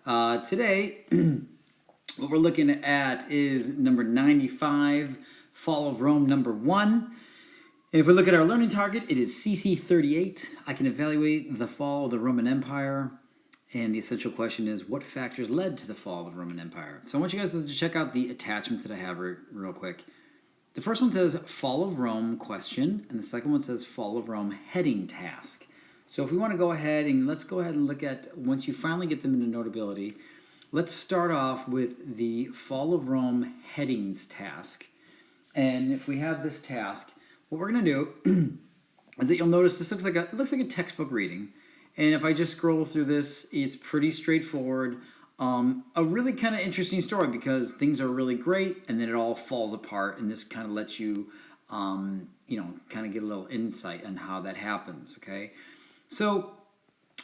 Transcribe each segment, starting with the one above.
Today, what we're looking at is number 95, Fall of Rome, number 1. And if we look at our learning target, it is CC 38. I can evaluate the fall of the Roman Empire. And the essential question is, what factors led to the fall of the Roman Empire? So I want you guys to check out the attachments that I have real quick. The first one says Fall of Rome question, and the second one says Fall of Rome heading task. So if we want to go ahead and let's go ahead and look at, once you finally get them into Notability, let's start off with the Fall of Rome headings task. And if we have this task, what we're going to do is that you'll notice this looks like a textbook reading. And if I just scroll through this, it's pretty straightforward. A really kind of interesting story because things are really great and then it all falls apart. And this kind of lets you, kind of get a little insight on how that happens, okay? So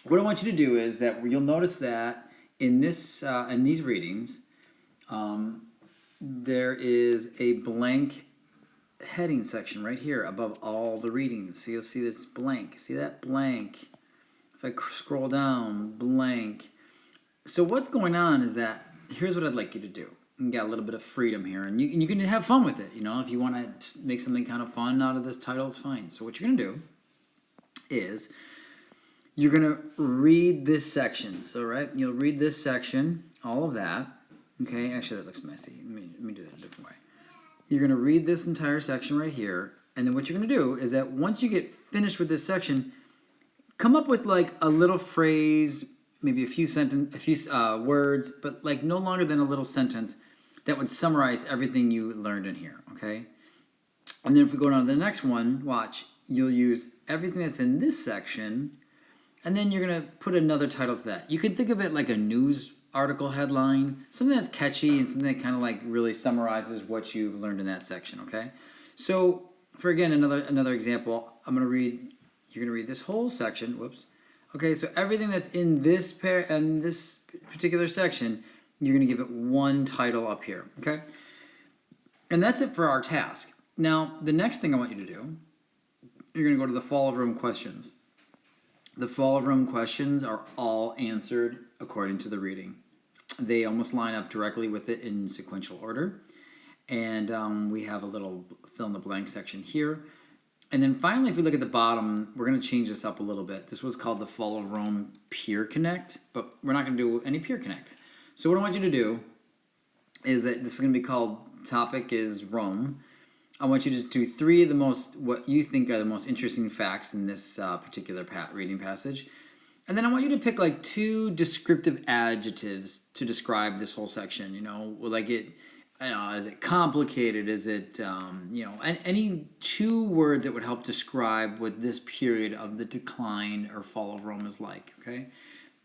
what I want you to do is that you'll notice that in these readings, there is a blank heading section right here above all the readings. So you'll see this blank. See that blank? If I scroll down, blank. So what's going on is that, here's what I'd like you to do. You got a little bit of freedom here, and you can have fun with it. You know, if you want to make something kind of fun out of this title, it's fine. So what you're going to do is you're going to read this section. So, right, you'll read this section, all of that. Okay, actually that looks messy. Let me do that a different way. You're going to read this entire section right here, and then what you're going to do is that once you get finished with this section, come up with like a little phrase, maybe a few words, but like no longer than a little sentence that would summarize everything you learned in here, okay? And then if we go on to the next one, watch, you'll use everything that's in this section, and then you're going to put another title to that. You can think of it like a news article headline, something that's catchy and something that kind of like really summarizes what you've learned in that section, okay? So for again, another example, you're going to read this whole section. Whoops. Okay, so everything that's in this particular section, you're going to give it one title up here. Okay, and that's it for our task. Now, the next thing I want you to do, you're going to go to the Fall of Rome questions. The Fall of Rome questions are all answered according to the reading. They almost line up directly with it in sequential order, and we have a little fill in the blank section here. And then finally, if we look at the bottom, we're going to change this up a little bit. This was called the Fall of Rome Peer Connect, but we're not going to do any Peer Connect. So what I want you to do is that this is going to be called Topic is Rome. I want you to do 3 of what you think are the most interesting facts in this particular reading passage. And then I want you to pick like 2 descriptive adjectives to describe this whole section. You know, like is it complicated? Is it, any 2 words that would help describe what this period of the decline or fall of Rome is like, okay?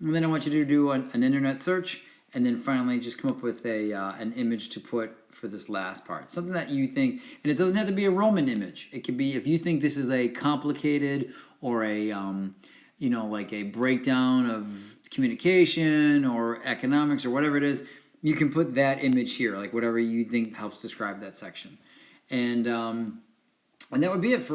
And then I want you to do an internet search, and then finally just come up with an image to put for this last part. Something that you think, and it doesn't have to be a Roman image. It could be, if you think this is a complicated or like a breakdown of communication or economics or whatever it is, you can put that image here, like whatever you think helps describe that section. And that would be it for